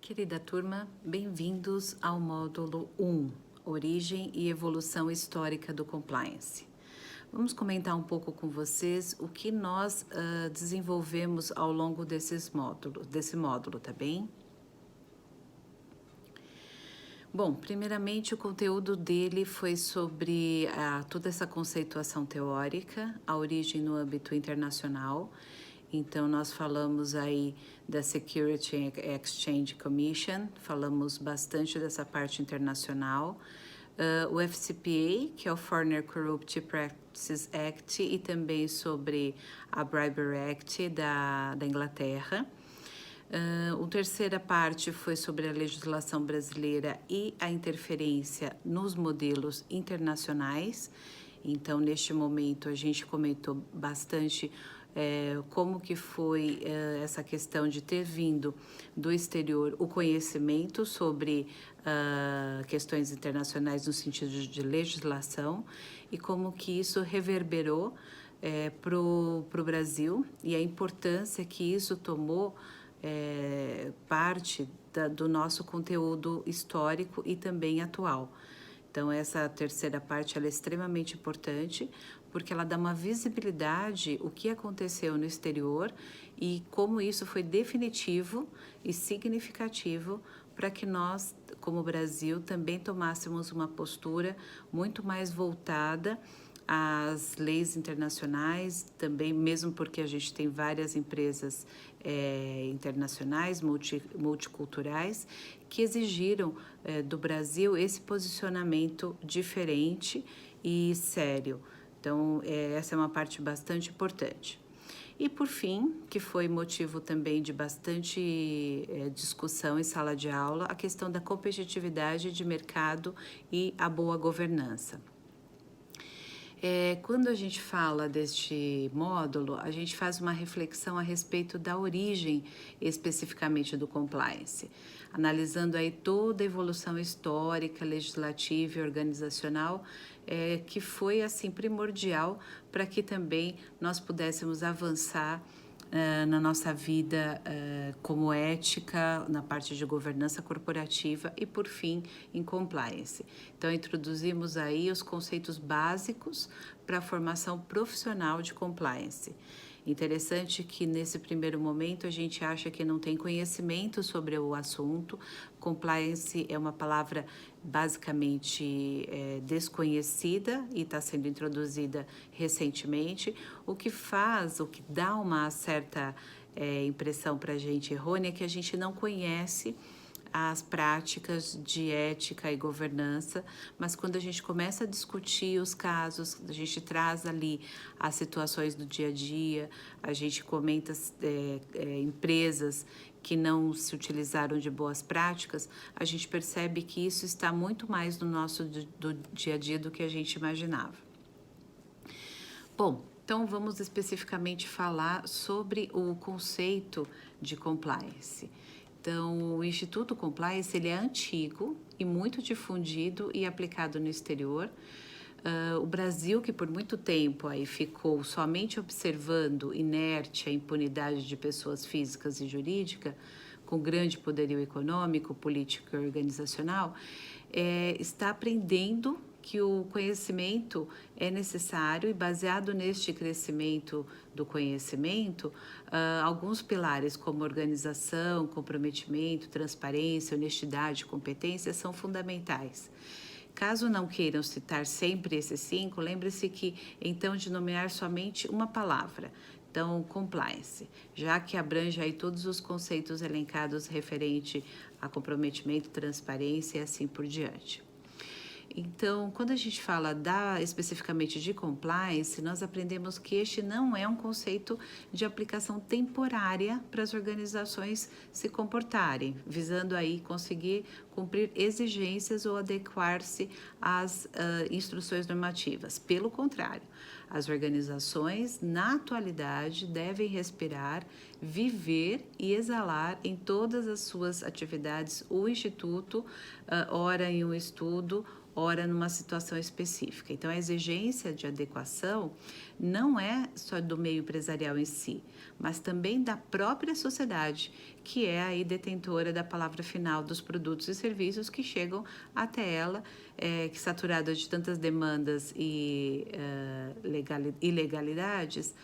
Querida turma, bem-vindos ao módulo 1, Origem e Evolução Histórica do Compliance. Vamos comentar um pouco com vocês o que nós desenvolvemos ao longo desse módulo, tá bem? Bom, primeiramente o conteúdo dele foi sobre toda essa conceituação teórica, a origem no âmbito internacional. Então, nós falamos aí da Security Exchange Commission, falamos bastante dessa parte internacional, o FCPA, que é o Foreign Corrupt Practices Act, e também sobre a Bribery Act da Inglaterra. A terceira parte foi sobre a legislação brasileira e a interferência nos modelos internacionais. Então, neste momento, a gente comentou bastante como que foi essa questão de ter vindo do exterior o conhecimento sobre questões internacionais no sentido de legislação e como que isso reverberou para o Brasil e a importância que isso tomou parte do nosso conteúdo histórico e também atual. Então, essa terceira parte ela é extremamente importante porque ela dá uma visibilidade o que aconteceu no exterior e como isso foi definitivo e significativo para que nós, como Brasil, também tomássemos uma postura muito mais voltada às leis internacionais, também mesmo porque a gente tem várias empresas internacionais, multiculturais, que exigiram do Brasil esse posicionamento diferente e sério. Então, essa é uma parte bastante importante. E, por fim, que foi motivo também de bastante discussão em sala de aula, a questão da competitividade de mercado e a boa governança. Quando a gente fala deste módulo, a gente faz uma reflexão a respeito da origem especificamente do compliance, analisando aí toda a evolução histórica, legislativa e organizacional que foi assim primordial para que também nós pudéssemos avançar na nossa vida como ética, na parte de governança corporativa e, por fim, em compliance. Então, introduzimos aí os conceitos básicos para a formação profissional de compliance. Interessante que nesse primeiro momento a gente acha que não tem conhecimento sobre o assunto. Compliance é uma palavra basicamente desconhecida e está sendo introduzida recentemente, o que dá uma certa impressão para a gente errônea que a gente não conhece as práticas de ética e governança, mas quando a gente começa a discutir os casos, a gente traz ali as situações do dia a dia, a gente comenta empresas que não se utilizaram de boas práticas, a gente percebe que isso está muito mais no nosso do dia a dia do que a gente imaginava. Bom, então vamos especificamente falar sobre o conceito de compliance. Então, o Instituto Compliance ele é antigo e muito difundido e aplicado no exterior. O Brasil, que por muito tempo aí ficou somente observando inerte a impunidade de pessoas físicas e jurídicas, com grande poderio econômico, político e organizacional, está aprendendo que o conhecimento é necessário e baseado neste crescimento do conhecimento, alguns pilares como organização, comprometimento, transparência, honestidade e competência são fundamentais. Caso não queiram citar sempre esses 5, lembre-se que então de nomear somente uma palavra. Então, compliance, já que abrange aí todos os conceitos elencados referente a comprometimento, transparência e assim por diante. Então, quando a gente fala especificamente de compliance, nós aprendemos que este não é um conceito de aplicação temporária para as organizações se comportarem, visando aí conseguir cumprir exigências ou adequar-se às instruções normativas. Pelo contrário, as organizações, na atualidade, devem respirar, viver e exalar em todas as suas atividades o Instituto, ora em um estudo, ora numa situação específica. Então, a exigência de adequação não é só do meio empresarial em si, mas também da própria sociedade, que é aí detentora da palavra final dos produtos e serviços que chegam até ela, que saturada de tantas demandas e ilegalidades,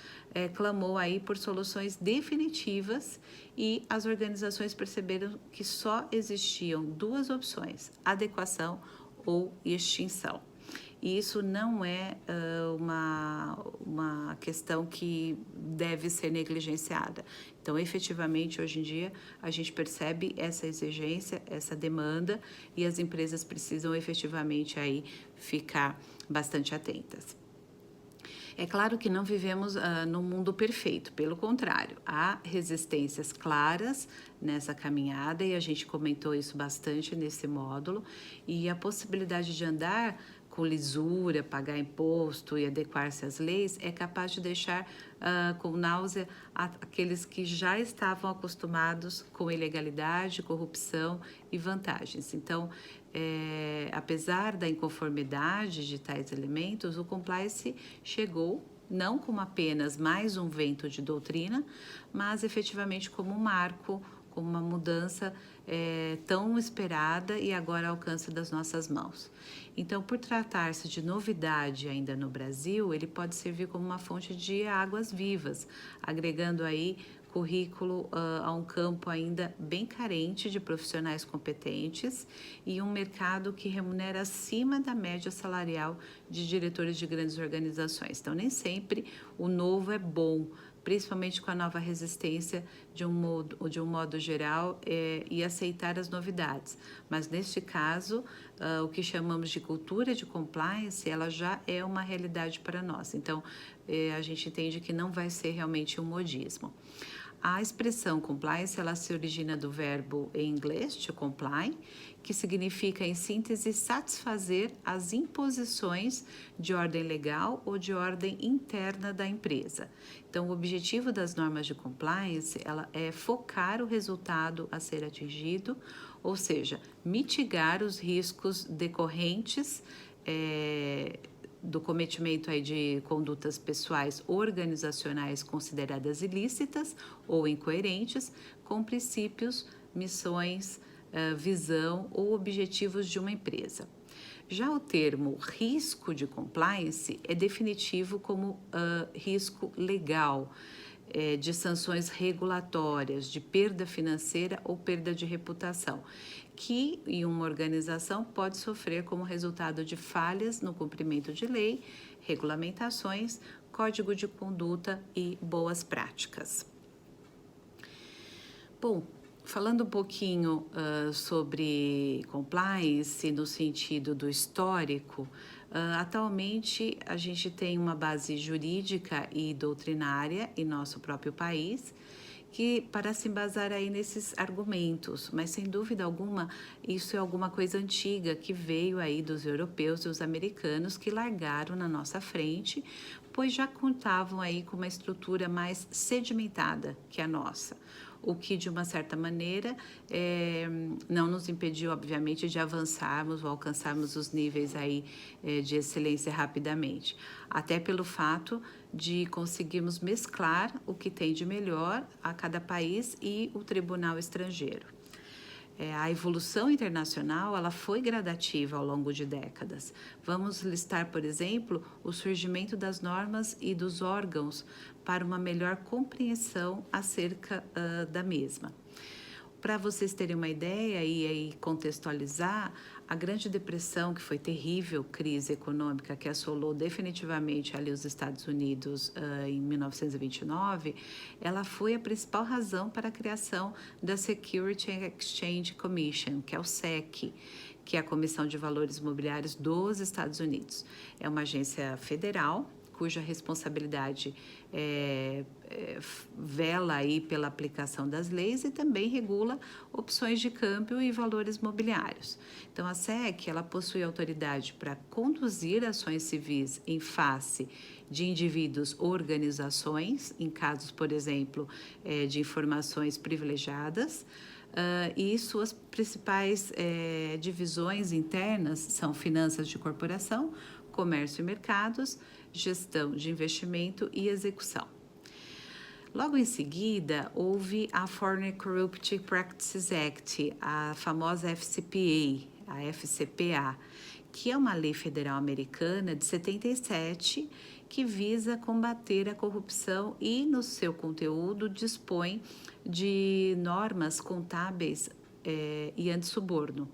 clamou aí por soluções definitivas, e as organizações perceberam que só existiam duas opções: adequação ou extinção. E isso não é uma questão que deve ser negligenciada. Então, efetivamente, hoje em dia, a gente percebe essa exigência, essa demanda, e as empresas precisam efetivamente aí ficar bastante atentas. É claro que não vivemos num mundo perfeito, pelo contrário, há resistências claras nessa caminhada, e a gente comentou isso bastante nesse módulo, e a possibilidade de andar com lisura, pagar imposto e adequar-se às leis é capaz de deixar com náusea aqueles que já estavam acostumados com ilegalidade, corrupção e vantagens. Então, apesar da inconformidade de tais elementos, o compliance chegou não como apenas mais um vento de doutrina, mas efetivamente como um marco, como uma mudança tão esperada e agora ao alcance das nossas mãos. Então, por tratar-se de novidade ainda no Brasil, ele pode servir como uma fonte de águas vivas, agregando aí currículo a um campo ainda bem carente de profissionais competentes e um mercado que remunera acima da média salarial de diretores de grandes organizações. Então, nem sempre o novo é bom, principalmente com a nova resistência de um modo geral e aceitar as novidades. Mas, neste caso, o que chamamos de cultura de compliance, ela já é uma realidade para nós. Então, a gente entende que não vai ser realmente um modismo. A expressão compliance, ela se origina do verbo em inglês, to comply, que significa, em síntese, satisfazer as imposições de ordem legal ou de ordem interna da empresa. Então, o objetivo das normas de compliance, ela é focar o resultado a ser atingido, ou seja, mitigar os riscos decorrentes do cometimento aí de condutas pessoais organizacionais consideradas ilícitas ou incoerentes com princípios, missões, visão ou objetivos de uma empresa. Já o termo risco de compliance é definitivo como risco legal, de sanções regulatórias, de perda financeira ou perda de reputação, que em uma organização pode sofrer como resultado de falhas no cumprimento de lei, regulamentações, código de conduta e boas práticas. Bom, falando um pouquinho sobre compliance no sentido do histórico, atualmente a gente tem uma base jurídica e doutrinária em nosso próprio país, que para se embasar aí nesses argumentos, mas sem dúvida alguma isso é alguma coisa antiga que veio aí dos europeus e os americanos que largaram na nossa frente, pois já contavam aí com uma estrutura mais sedimentada que a nossa, o que de uma certa maneira não nos impediu, obviamente, de avançarmos ou alcançarmos os níveis aí de excelência rapidamente, até pelo fato de conseguirmos mesclar o que tem de melhor a cada país e o tribunal estrangeiro. A evolução internacional ela foi gradativa ao longo de décadas. Vamos listar, por exemplo, o surgimento das normas e dos órgãos para uma melhor compreensão acerca da mesma. Para vocês terem uma ideia e contextualizar, a Grande Depressão, que foi terrível crise econômica que assolou definitivamente ali os Estados Unidos em 1929, ela foi a principal razão para a criação da Security and Exchange Commission, que é o SEC, que é a Comissão de Valores Imobiliários dos Estados Unidos. É uma agência federal cuja responsabilidade vela aí pela aplicação das leis e também regula opções de câmbio e valores mobiliários. Então, a SEC, ela possui autoridade para conduzir ações civis em face de indivíduos ou organizações, em casos, por exemplo, de informações privilegiadas, e suas principais divisões internas são finanças de corporação, comércio e mercados, gestão de investimento e execução. Logo em seguida, houve a Foreign Corrupt Practices Act, a famosa FCPA, a FCPA, que é uma lei federal americana de 77 que visa combater a corrupção e, no seu conteúdo, dispõe de normas contábeis e antissuborno.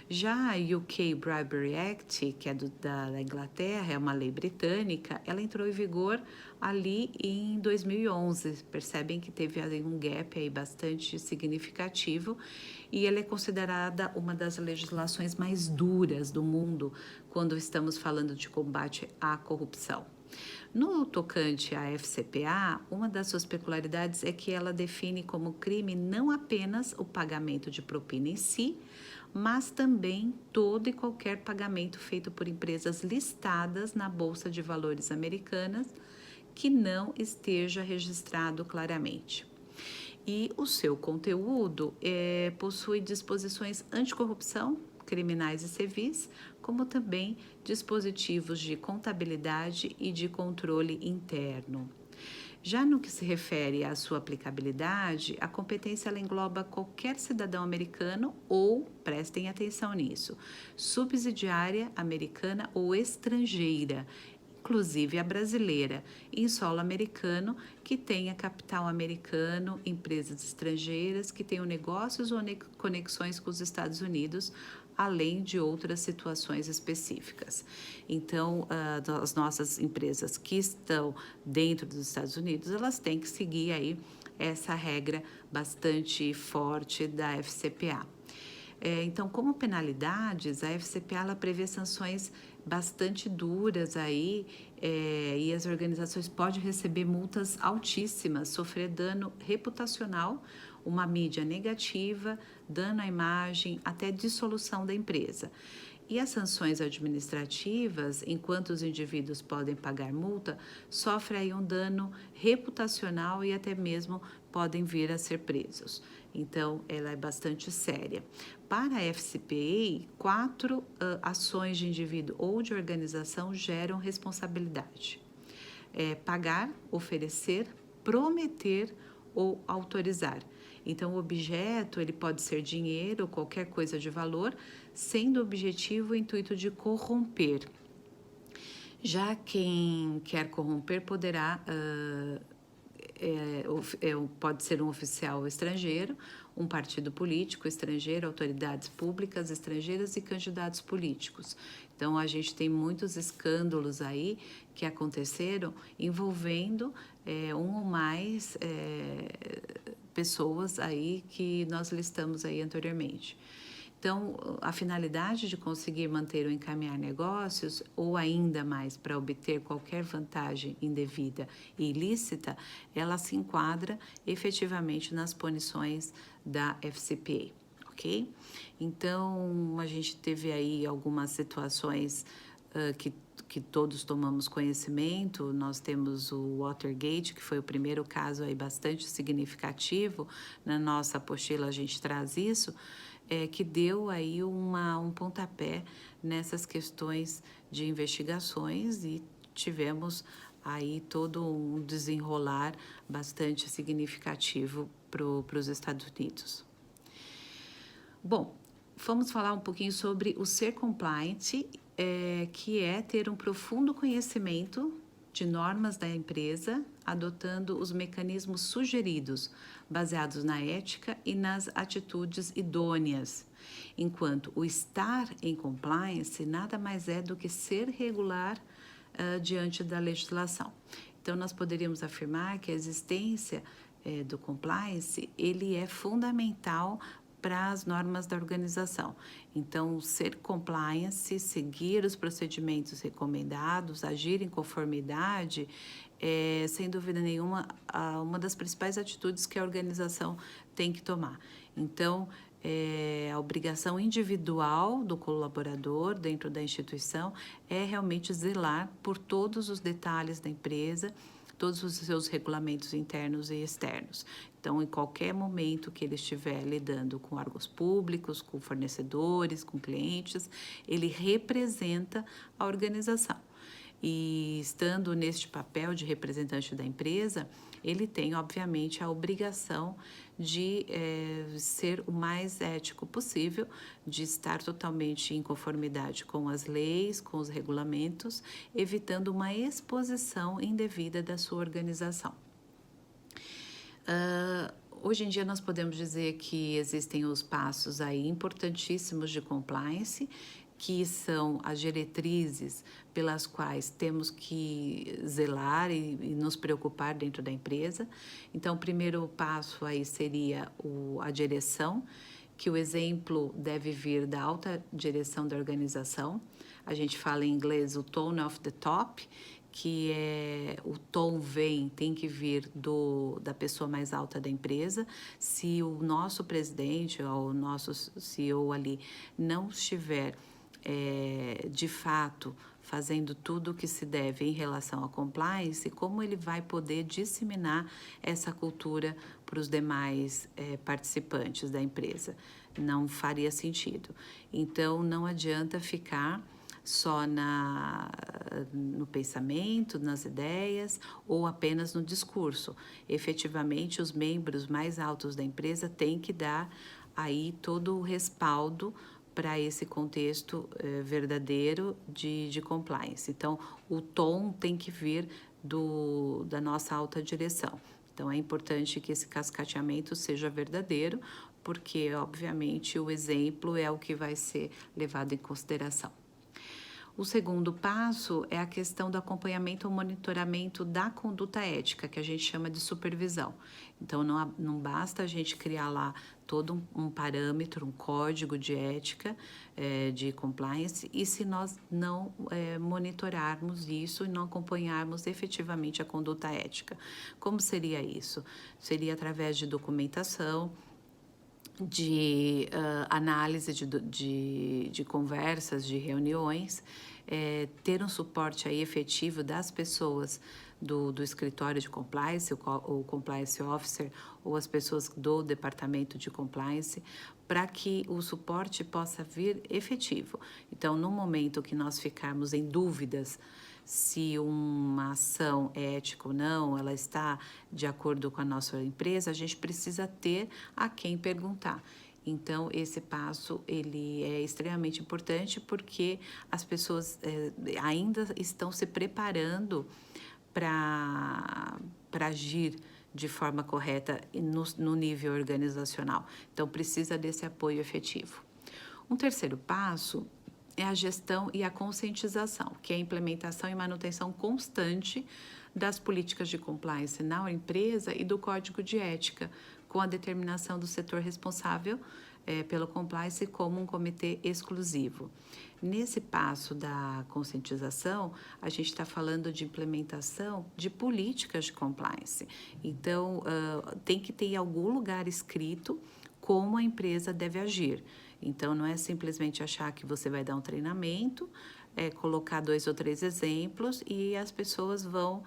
Já a UK Bribery Act, que é da Inglaterra, é uma lei britânica, ela entrou em vigor ali em 2011. Percebem que teve ali um gap aí bastante significativo e ela é considerada uma das legislações mais duras do mundo quando estamos falando de combate à corrupção. No tocante à FCPA, uma das suas peculiaridades é que ela define como crime não apenas o pagamento de propina em si, mas também todo e qualquer pagamento feito por empresas listadas na Bolsa de Valores americanas que não esteja registrado claramente. E o seu conteúdo possui disposições anticorrupção, criminais e civis, como também dispositivos de contabilidade e de controle interno. Já no que se refere à sua aplicabilidade, a competência ela engloba qualquer cidadão americano ou, prestem atenção nisso, subsidiária americana ou estrangeira, inclusive a brasileira, em solo americano, que tenha capital americano, empresas estrangeiras que tenham negócios ou conexões com os Estados Unidos, além de outras situações específicas. Então, as nossas empresas que estão dentro dos Estados Unidos, elas têm que seguir aí essa regra bastante forte da FCPA. Então, como penalidades, a FCPA ela prevê sanções bastante duras aí e as organizações podem receber multas altíssimas, sofrer dano reputacional, uma mídia negativa, dano à imagem, até dissolução da empresa. E as sanções administrativas, enquanto os indivíduos podem pagar multa, sofrem aí um dano reputacional e até mesmo podem vir a ser presos. Então, ela é bastante séria. Para a FCPA, 4 ações de indivíduo ou de organização geram responsabilidade. Pagar, oferecer, prometer ou autorizar. Então, o objeto ele pode ser dinheiro ou qualquer coisa de valor, sendo o objetivo o intuito de corromper. Já quem quer corromper poderá pode ser um oficial estrangeiro, um partido político estrangeiro, autoridades públicas estrangeiras e candidatos políticos. Então, a gente tem muitos escândalos aí que aconteceram envolvendo um ou mais pessoas aí que nós listamos aí anteriormente. Então, a finalidade de conseguir manter ou encaminhar negócios, ou ainda mais para obter qualquer vantagem indevida e ilícita, ela se enquadra efetivamente nas punições da FCPA, ok? Então, a gente teve aí algumas situações que todos tomamos conhecimento. Nós temos o Watergate, que foi o primeiro caso aí bastante significativo. Na nossa apostila a gente traz isso, que deu aí um pontapé nessas questões de investigações e tivemos aí todo um desenrolar bastante significativo para os Estados Unidos. Bom, vamos falar um pouquinho sobre o ser compliant, que é ter um profundo conhecimento de normas da empresa, adotando os mecanismos sugeridos, baseados na ética e nas atitudes idôneas, enquanto o estar em compliance nada mais é do que ser regular diante da legislação. Então, nós poderíamos afirmar que a existência do compliance, ele é fundamental para as normas da organização. Então, ser compliance, seguir os procedimentos recomendados, agir em conformidade, é, sem dúvida nenhuma, uma das principais atitudes que a organização tem que tomar. Então, a obrigação individual do colaborador dentro da instituição é realmente zelar por todos os detalhes da empresa, todos os seus regulamentos internos e externos. Então, em qualquer momento que ele estiver lidando com órgãos públicos, com fornecedores, com clientes, ele representa a organização. E estando neste papel de representante da empresa, ele tem, obviamente, a obrigação de ser o mais ético possível, de estar totalmente em conformidade com as leis, com os regulamentos, evitando uma exposição indevida da sua organização. Hoje em dia nós podemos dizer que existem os passos aí importantíssimos de compliance, que são as diretrizes pelas quais temos que zelar e nos preocupar dentro da empresa. Então, o primeiro passo aí seria a direção, que o exemplo deve vir da alta direção da organização. A gente fala em inglês o tone of the top, que é o tom tem que vir da pessoa mais alta da empresa. Se o nosso presidente ou o nosso CEO ali não estiver de fato fazendo tudo o que se deve em relação à compliance, como ele vai poder disseminar essa cultura para os demais participantes da empresa? Não faria sentido. Então, não adianta ficar só no pensamento, nas ideias ou apenas no discurso. Efetivamente, os membros mais altos da empresa têm que dar aí todo o respaldo para esse contexto verdadeiro de compliance. Então, o tom tem que vir da nossa alta direção. Então, é importante que esse cascateamento seja verdadeiro, porque, obviamente, o exemplo é o que vai ser levado em consideração. O segundo passo é a questão do acompanhamento ou monitoramento da conduta ética, que a gente chama de supervisão. Então, não basta a gente criar lá todo um parâmetro, um código de ética, de compliance, e se nós não monitorarmos isso e não acompanharmos efetivamente a conduta ética. Como seria isso? Seria através de documentação, de análise de conversas, de reuniões, ter um suporte aí efetivo das pessoas do escritório de compliance, o compliance officer ou as pessoas do departamento de compliance, para que o suporte possa vir efetivo. Então, no momento que nós ficarmos em dúvidas se uma ação é ética ou não, ela está de acordo com a nossa empresa, a gente precisa ter a quem perguntar. Então, esse passo, ele é extremamente importante porque as pessoas ainda estão se preparando para agir de forma correta no nível organizacional. Então, precisa desse apoio efetivo. Um terceiro passo é a gestão e a conscientização, que é a implementação e manutenção constante das políticas de compliance na empresa e do código de ética, com a determinação do setor responsável pelo compliance como um comitê exclusivo. Nesse passo da conscientização, a gente está falando de implementação de políticas de compliance. Então, tem que ter em algum lugar escrito como a empresa deve agir. Então, não é simplesmente achar que você vai dar um treinamento, colocar 2 ou 3 exemplos e as pessoas vão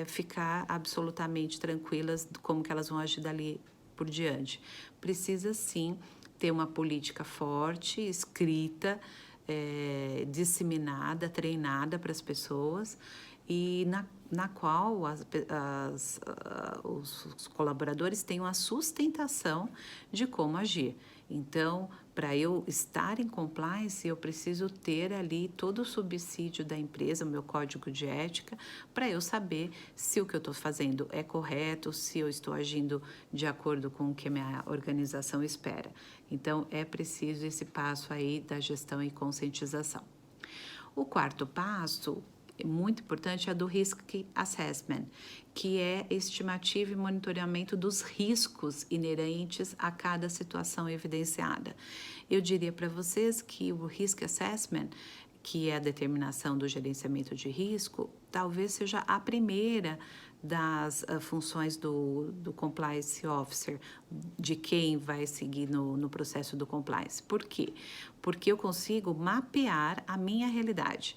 ficar absolutamente tranquilas como que elas vão agir dali por diante. Precisa, sim, ter uma política forte, escrita, disseminada, treinada para as pessoas e na qual os colaboradores tenham a sustentação de como agir. Então, para eu estar em compliance, eu preciso ter ali todo o subsídio da empresa, o meu código de ética, para eu saber se o que eu estou fazendo é correto, se eu estou agindo de acordo com o que a minha organização espera. Então, é preciso esse passo aí da gestão e conscientização. O quarto passo muito importante é a do Risk Assessment, que é estimativa e monitoramento dos riscos inerentes a cada situação evidenciada. Eu diria para vocês que o Risk Assessment, que é a determinação do gerenciamento de risco, talvez seja a primeira das funções do Compliance Officer, de quem vai seguir no processo do compliance. Por quê? Porque eu consigo mapear a minha realidade.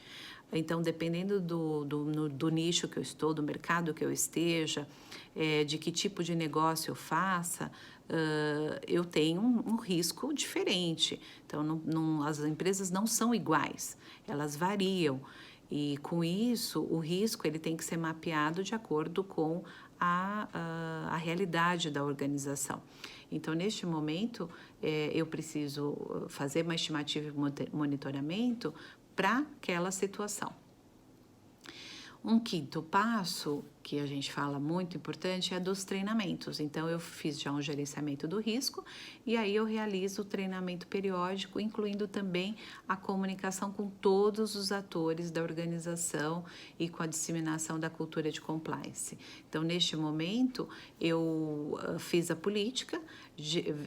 Então, dependendo do nicho que eu estou, do mercado que eu esteja, de que tipo de negócio eu faça, eu tenho um risco diferente. Então, as empresas não são iguais, elas variam. E com isso, o risco ele tem que ser mapeado de acordo com a realidade da organização. Então, neste momento, eu preciso fazer uma estimativa e monitoramento para aquela situação. Um quinto passo, que a gente fala muito importante, é dos treinamentos. Então, eu fiz já um gerenciamento do risco e aí eu realizo o treinamento periódico, incluindo também a comunicação com todos os atores da organização e com a disseminação da cultura de compliance. Então, neste momento, eu fiz a política,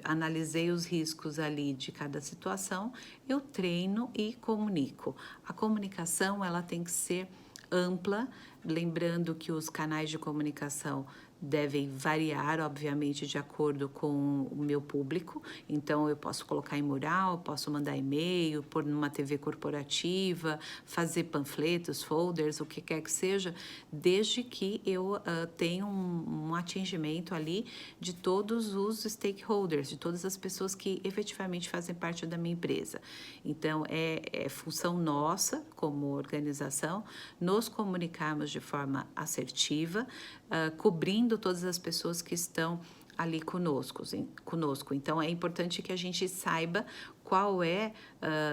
analisei os riscos ali de cada situação, eu treino e comunico. A comunicação, ela tem que ser ampla, lembrando que os canais de comunicação devem variar, obviamente, de acordo com o meu público. Então, eu posso colocar em mural, posso mandar e-mail, pôr numa TV corporativa, fazer panfletos, folders, o que quer que seja, desde que eu tenha um atingimento ali de todos os stakeholders, de todas as pessoas que efetivamente fazem parte da minha empresa. Então, é função nossa, como organização, nos comunicarmos de forma assertiva, cobrindo todas as pessoas que estão ali conosco. Então, é importante que a gente saiba qual é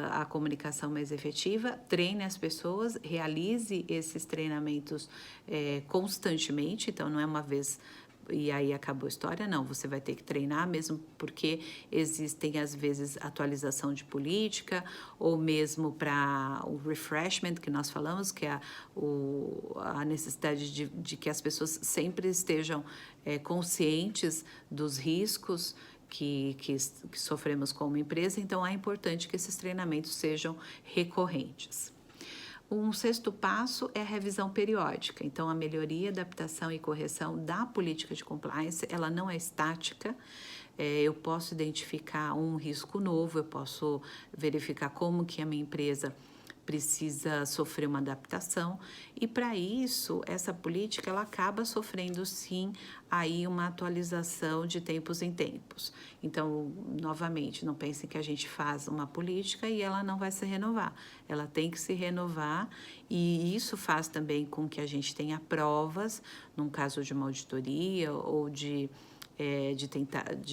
a comunicação mais efetiva, treine as pessoas, realize esses treinamentos constantemente, então não é uma vez e aí acabou a história, não, você vai ter que treinar mesmo porque existem às vezes atualização de política ou mesmo para o refreshment que nós falamos, que é a necessidade de que as pessoas sempre estejam conscientes dos riscos que sofremos como empresa, então é importante que esses treinamentos sejam recorrentes. Um sexto passo é a revisão periódica. Então, a melhoria, adaptação e correção da política de compliance, ela não é estática. Eu posso identificar um risco novo, eu posso verificar como que a minha empresa precisa sofrer uma adaptação e para isso essa política ela acaba sofrendo sim aí uma atualização de tempos em tempos. Então, novamente, não pensem que a gente faz uma política e ela não vai se renovar. Ela tem que se renovar e isso faz também com que a gente tenha provas, num caso de uma auditoria ou de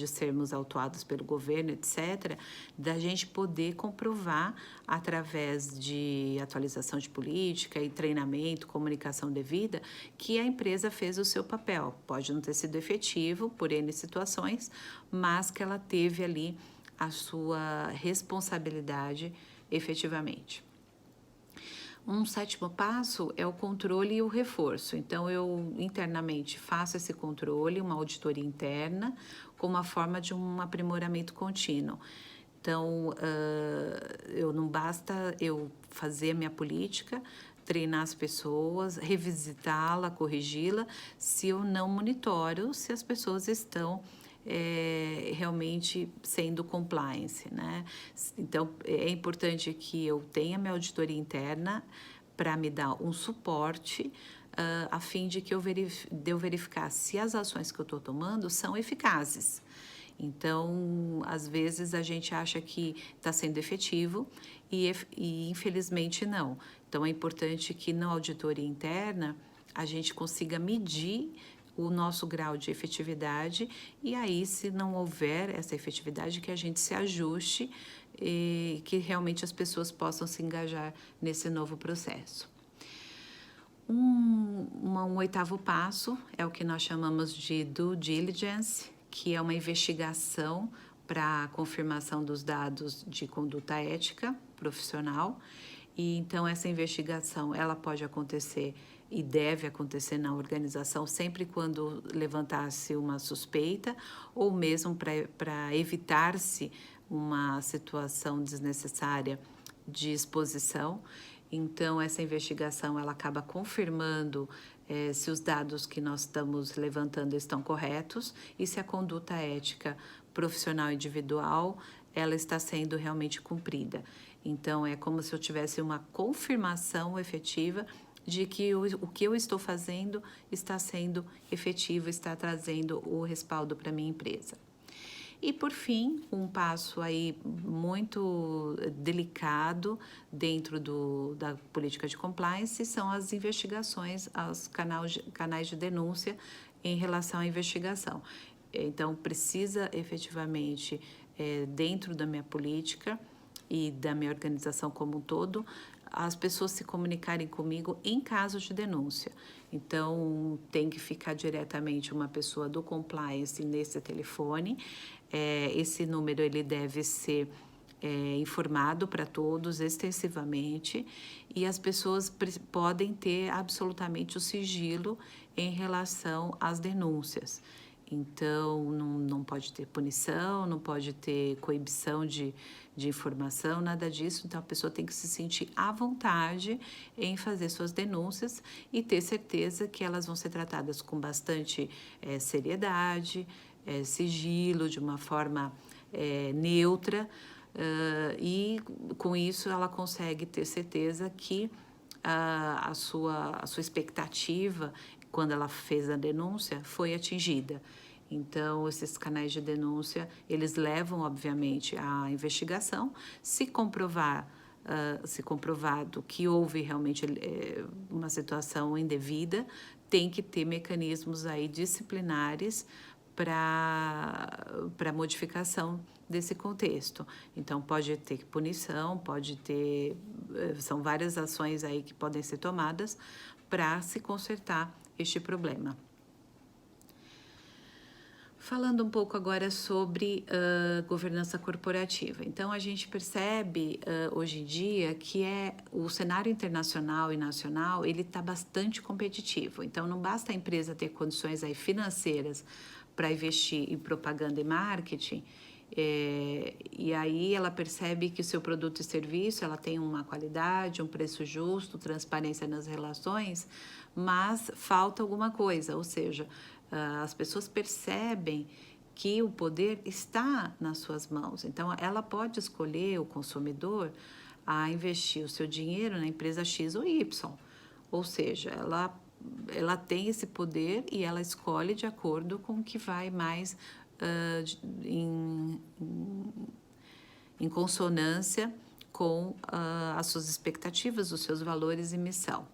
sermos autuados pelo governo, etc., da gente poder comprovar através de atualização de política e treinamento, comunicação devida, que a empresa fez o seu papel. Pode não ter sido efetivo por N situações, mas que ela teve ali a sua responsabilidade efetivamente. Um sétimo passo é o controle e o reforço. Então, eu internamente faço esse controle, uma auditoria interna, como uma forma de um aprimoramento contínuo. Então, não basta eu fazer a minha política, treinar as pessoas, revisitá-la, corrigi-la, se eu não monitoro se as pessoas estão realmente sendo compliance, né? Então, é importante que eu tenha minha auditoria interna para me dar um suporte a fim de que eu verificar se as ações que eu estou tomando são eficazes. Então, às vezes a gente acha que está sendo efetivo e infelizmente não. Então, é importante que na auditoria interna a gente consiga medir o nosso grau de efetividade e aí, se não houver essa efetividade, que a gente se ajuste e que realmente as pessoas possam se engajar nesse novo processo. Um oitavo passo é o que nós chamamos de due diligence, que é uma investigação para a confirmação dos dados de conduta ética profissional. E então essa investigação, ela pode acontecer e deve acontecer na organização sempre quando levantar-se uma suspeita ou mesmo para evitar-se uma situação desnecessária de exposição. Então, essa investigação ela acaba confirmando se os dados que nós estamos levantando estão corretos e se a conduta ética profissional individual ela está sendo realmente cumprida. Então, é como se eu tivesse uma confirmação efetiva de que o que eu estou fazendo está sendo efetivo, está trazendo o respaldo para a minha empresa. E, por fim, um passo aí muito delicado dentro da política de compliance são as investigações, os canais de denúncia em relação à investigação. Então, precisa efetivamente, dentro da minha política e da minha organização como um todo, as pessoas se comunicarem comigo em caso de denúncia. Então, tem que ficar diretamente uma pessoa do compliance nesse telefone. Esse número ele deve ser informado para todos extensivamente e as pessoas podem ter absolutamente o sigilo em relação às denúncias. Então, não pode ter punição, não pode ter coibição de informação, nada disso. Então, a pessoa tem que se sentir à vontade em fazer suas denúncias e ter certeza que elas vão ser tratadas com bastante seriedade, sigilo, de uma forma neutra, e com isso ela consegue ter certeza que a sua expectativa, quando ela fez a denúncia, foi atingida. Então, esses canais de denúncia, eles levam, obviamente, à investigação. Se comprovado que houve realmente uma situação indevida, tem que ter mecanismos aí disciplinares para modificação desse contexto. Então, pode ter punição, são várias ações aí que podem ser tomadas para se consertar este problema. Falando um pouco agora sobre governança corporativa. Então, a gente percebe hoje em dia que o cenário internacional e nacional, ele está bastante competitivo. Então, não basta a empresa ter condições aí financeiras para investir em propaganda e marketing, e aí ela percebe que o seu produto e serviço ela tem uma qualidade, um preço justo, transparência nas relações, mas falta alguma coisa, ou seja, as pessoas percebem que o poder está nas suas mãos. Então, ela pode escolher, o consumidor, a investir o seu dinheiro na empresa X ou Y. Ou seja, ela tem esse poder e ela escolhe de acordo com o que vai mais em consonância com as suas expectativas, os seus valores e missão.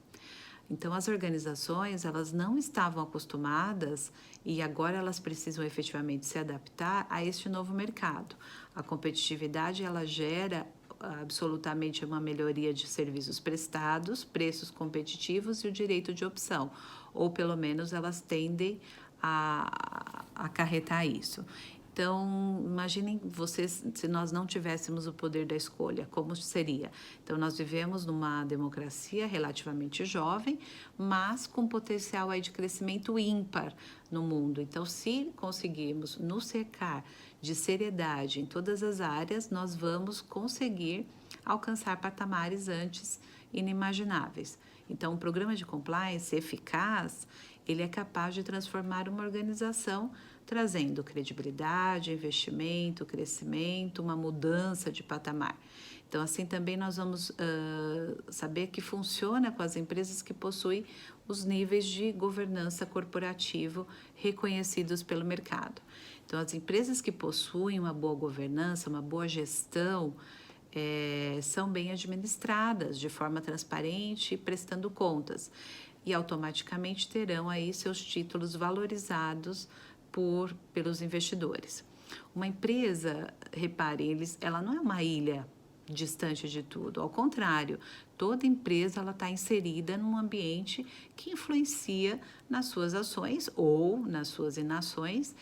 Então, as organizações, elas não estavam acostumadas e agora elas precisam efetivamente se adaptar a este novo mercado. A competitividade, ela gera absolutamente uma melhoria de serviços prestados, preços competitivos e o direito de opção, ou pelo menos elas tendem a acarretar isso. Então, imaginem vocês, se nós não tivéssemos o poder da escolha, como seria? Então, nós vivemos numa democracia relativamente jovem, mas com potencial aí de crescimento ímpar no mundo. Então, se conseguirmos nos cercar de seriedade em todas as áreas, nós vamos conseguir alcançar patamares antes inimagináveis. Então, um programa de compliance eficaz, ele é capaz de transformar uma organização trazendo credibilidade, investimento, crescimento, uma mudança de patamar. Então, assim também nós vamos saber que funciona com as empresas que possuem os níveis de governança corporativo reconhecidos pelo mercado. Então, as empresas que possuem uma boa governança, uma boa gestão, são bem administradas de forma transparente, prestando contas, e automaticamente terão aí seus títulos valorizados pelos investidores. Uma empresa, reparem, ela não é uma ilha distante de tudo, ao contrário, toda empresa está inserida num ambiente que influencia nas suas ações ou nas suas inações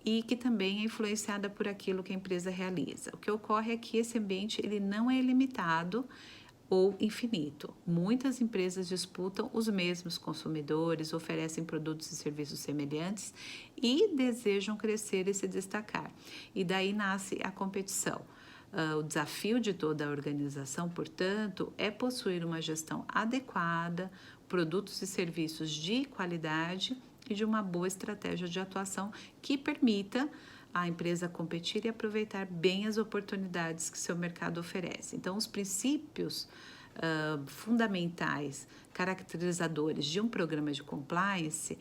e que também é influenciada por aquilo que a empresa realiza. O que ocorre é que esse ambiente ele não é ilimitado ou infinito. Muitas empresas disputam os mesmos consumidores, oferecem produtos e serviços semelhantes e desejam crescer e se destacar. E daí nasce a competição. O desafio de toda a organização, portanto, é possuir uma gestão adequada, produtos e serviços de qualidade e de uma boa estratégia de atuação que permita a empresa competir e aproveitar bem as oportunidades que seu mercado oferece. Então, os princípios fundamentais, caracterizadores de um programa de compliance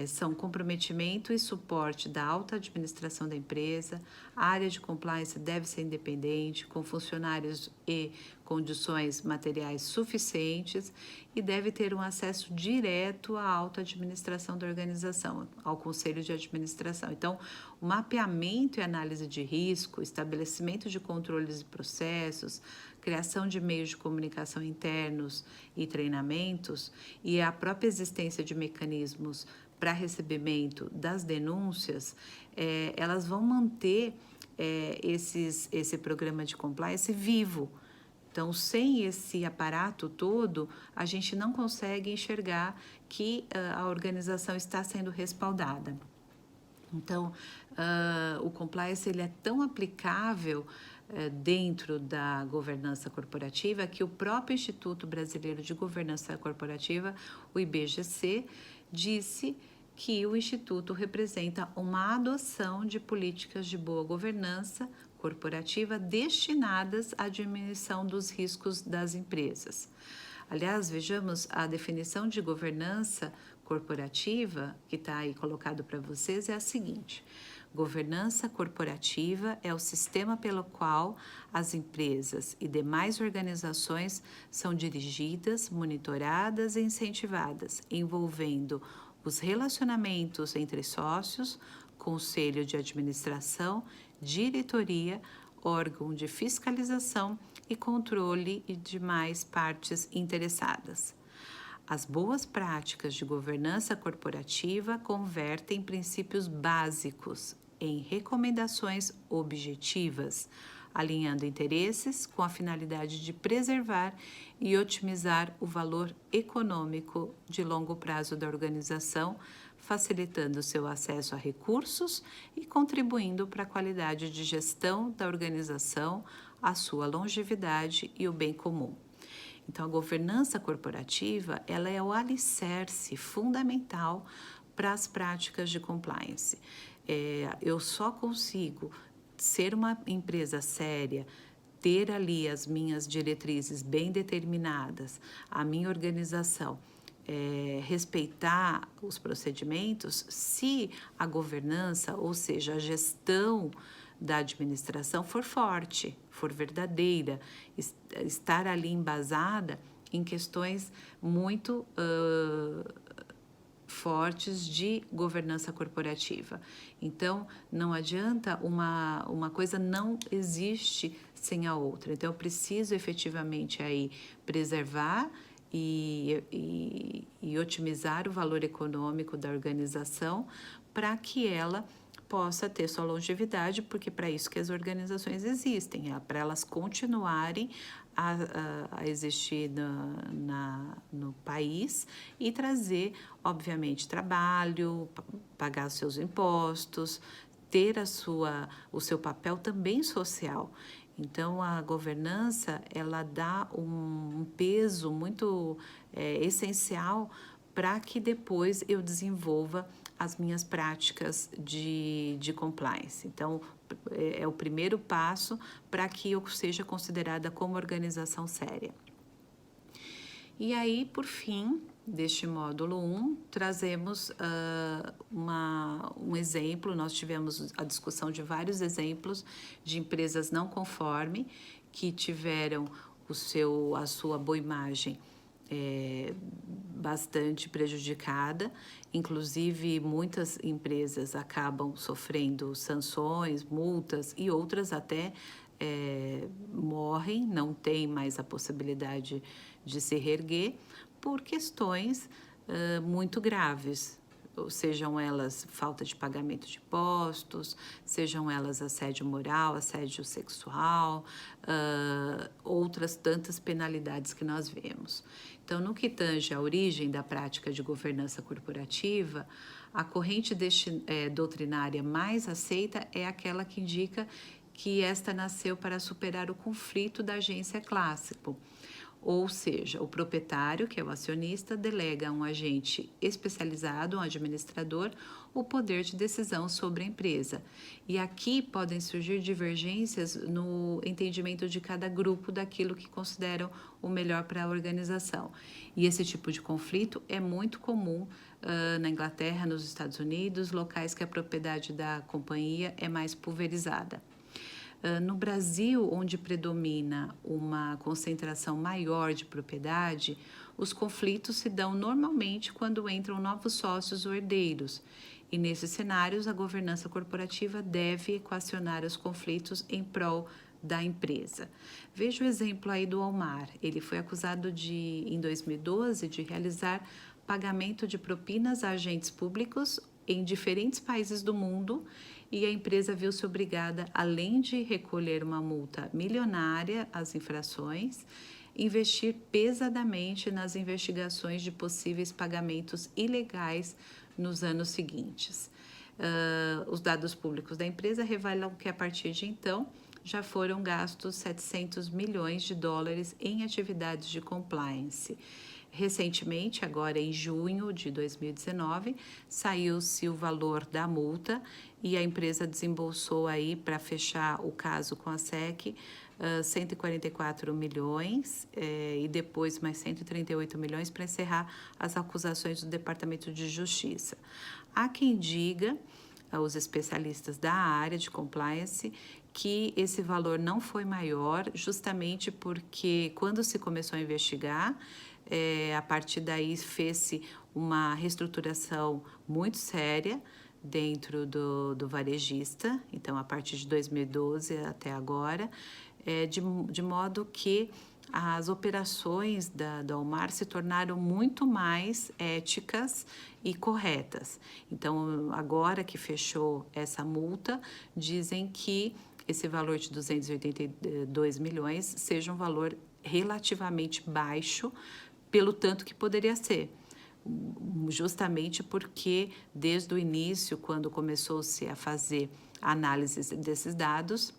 são comprometimento e suporte da alta administração da empresa. A área de compliance deve ser independente, com funcionários e condições materiais suficientes e deve ter um acesso direto à alta administração da organização, ao conselho de administração. Então, o mapeamento e análise de risco, estabelecimento de controles e processos, criação de meios de comunicação internos e treinamentos e a própria existência de mecanismos para recebimento das denúncias, elas vão manter esse programa de compliance vivo. Então, sem esse aparato todo, a gente não consegue enxergar que a organização está sendo respaldada. Então, o compliance ele é tão aplicável dentro da governança corporativa que o próprio Instituto Brasileiro de Governança Corporativa, o IBGC, disse que o Instituto representa uma adoção de políticas de boa governança corporativa destinadas à diminuição dos riscos das empresas. Aliás, vejamos a definição de governança corporativa, que está aí colocado para vocês, é a seguinte: governança corporativa é o sistema pelo qual as empresas e demais organizações são dirigidas, monitoradas e incentivadas, envolvendo os relacionamentos entre sócios, conselho de administração, diretoria, órgão de fiscalização e controle e demais partes interessadas. As boas práticas de governança corporativa convertem princípios básicos em recomendações objetivas, alinhando interesses com a finalidade de preservar e otimizar o valor econômico de longo prazo da organização, facilitando seu acesso a recursos e contribuindo para a qualidade de gestão da organização, a sua longevidade e o bem comum. Então, a governança corporativa ela é o alicerce fundamental para as práticas de compliance. Eu só consigo ser uma empresa séria, ter ali as minhas diretrizes bem determinadas, a minha organização, respeitar os procedimentos, se a governança, ou seja, a gestão da administração for forte, for verdadeira, estar ali embasada em questões muito fortes de governança corporativa. Então, não adianta, uma coisa não existe sem a outra. Então, eu preciso efetivamente aí preservar e otimizar o valor econômico da organização para que ela possa ter sua longevidade, porque para isso que as organizações existem, para elas continuarem a existir no país e trazer, obviamente, trabalho, pagar os seus impostos, ter o seu papel também social. Então, a governança, ela dá um peso muito essencial para que depois eu desenvolva as minhas práticas de compliance. Então, é o primeiro passo para que eu seja considerada como organização séria. E aí, por fim, deste módulo 1, trazemos um exemplo. Nós tivemos a discussão de vários exemplos de empresas não conforme que tiveram a sua boa imagem bastante prejudicada, inclusive muitas empresas acabam sofrendo sanções, multas e outras até morrem, não tem mais a possibilidade de se reerguer por questões muito graves. sejam elas falta de pagamento de impostos, sejam elas assédio moral, assédio sexual, outras tantas penalidades que nós vemos. Então, no que tange à origem da prática de governança corporativa, a corrente doutrinária mais aceita é aquela que indica que esta nasceu para superar o conflito da agência clássico. Ou seja, o proprietário, que é o acionista, delega a um agente especializado, um administrador, o poder de decisão sobre a empresa. E aqui podem surgir divergências no entendimento de cada grupo daquilo que consideram o melhor para a organização. E esse tipo de conflito é muito comum na Inglaterra, nos Estados Unidos, locais que a propriedade da companhia é mais pulverizada. No Brasil, onde predomina uma concentração maior de propriedade, os conflitos se dão normalmente quando entram novos sócios ou herdeiros. E nesses cenários, a governança corporativa deve equacionar os conflitos em prol da empresa. Veja o exemplo aí do Walmart. Ele foi acusado em 2012, de realizar pagamento de propinas a agentes públicos em diferentes países do mundo, e a empresa viu-se obrigada, além de recolher uma multa milionária às infrações, investir pesadamente nas investigações de possíveis pagamentos ilegais nos anos seguintes. Os dados públicos da empresa revelam que, a partir de então, já foram gastos 700 milhões de dólares em atividades de compliance. Recentemente, agora em junho de 2019, saiu-se o valor da multa e a empresa desembolsou aí, para fechar o caso com a SEC, 144 milhões e depois mais 138 milhões para encerrar as acusações do Departamento de Justiça. Há quem diga, os especialistas da área de compliance, que esse valor não foi maior, justamente porque quando se começou a investigar, a partir daí fez-se uma reestruturação muito séria dentro do varejista, então a partir de 2012 até agora, de modo que as operações da Walmart se tornaram muito mais éticas e corretas. Então, agora que fechou essa multa, dizem que esse valor de 282 milhões seja um valor relativamente baixo, pelo tanto que poderia ser, justamente porque desde o início, quando começou-se a fazer a análise desses dados,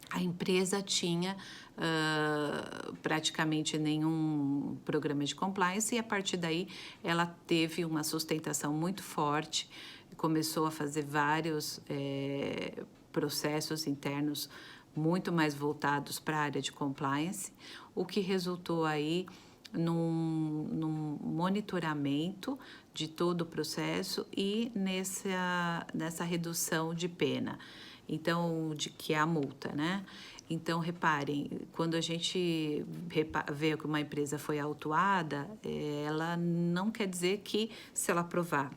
a empresa tinha praticamente nenhum programa de compliance, e a partir daí ela teve uma sustentação muito forte, começou a fazer vários processos internos muito mais voltados para a área de compliance, o que resultou aí num monitoramento de todo o processo e nessa redução de pena, então, de que é a multa, né? Então, reparem, quando a gente vê que uma empresa foi autuada, ela não quer dizer que, se ela provar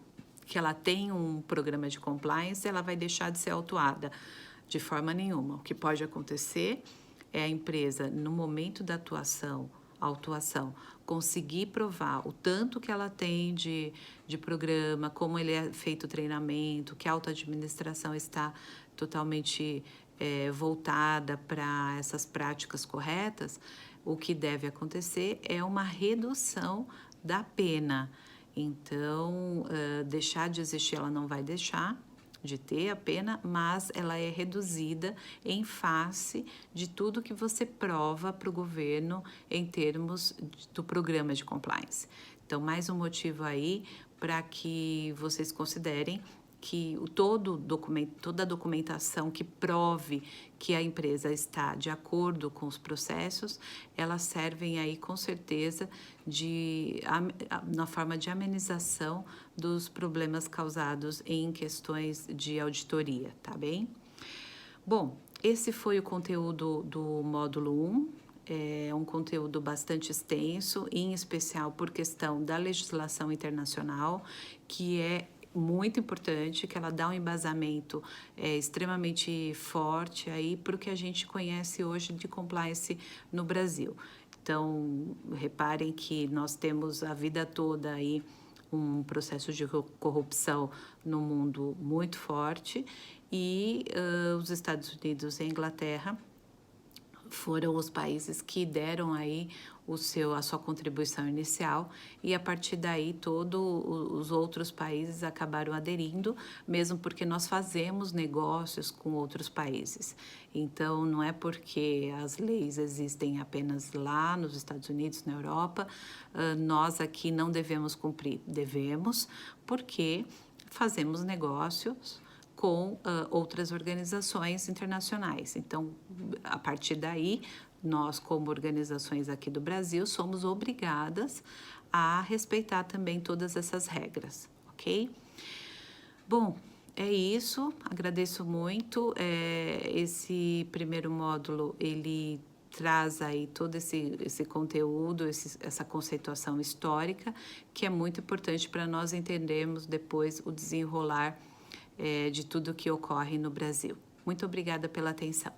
que ela tem um programa de compliance, ela vai deixar de ser autuada, de forma nenhuma. O que pode acontecer é a empresa, no momento da autuação, conseguir provar o tanto que ela tem de programa, como ele é feito o treinamento, que a auto-administração está totalmente voltada para essas práticas corretas. O que deve acontecer é uma redução da pena. Então, deixar de existir, ela não vai deixar de ter a pena, mas ela é reduzida em face de tudo que você prova para o governo em termos do programa de compliance. Então, mais um motivo aí para que vocês considerem que toda a documentação que prove que a empresa está de acordo com os processos, elas servem aí com certeza na forma de amenização dos problemas causados em questões de auditoria, tá bem? Bom, esse foi o conteúdo do módulo 1. É um conteúdo bastante extenso, em especial por questão da legislação internacional, que é muito importante, que ela dá um embasamento extremamente forte aí para o que a gente conhece hoje de compliance no Brasil. Então, reparem que nós temos a vida toda aí um processo de corrupção no mundo muito forte, e os Estados Unidos e a Inglaterra foram os países que deram aí a sua contribuição inicial, e a partir daí todos os outros países acabaram aderindo, mesmo porque nós fazemos negócios com outros países. Então, não é porque as leis existem apenas lá nos Estados Unidos, na Europa, nós aqui não devemos cumprir. Devemos, porque fazemos negócios com outras organizações internacionais. Então, a partir daí, nós, como organizações aqui do Brasil, somos obrigadas a respeitar também todas essas regras, ok? Bom, é isso. Agradeço muito. Esse primeiro módulo, ele traz aí todo esse conteúdo, essa conceituação histórica, que é muito importante para nós entendermos depois o desenrolar de tudo que ocorre no Brasil. Muito obrigada pela atenção.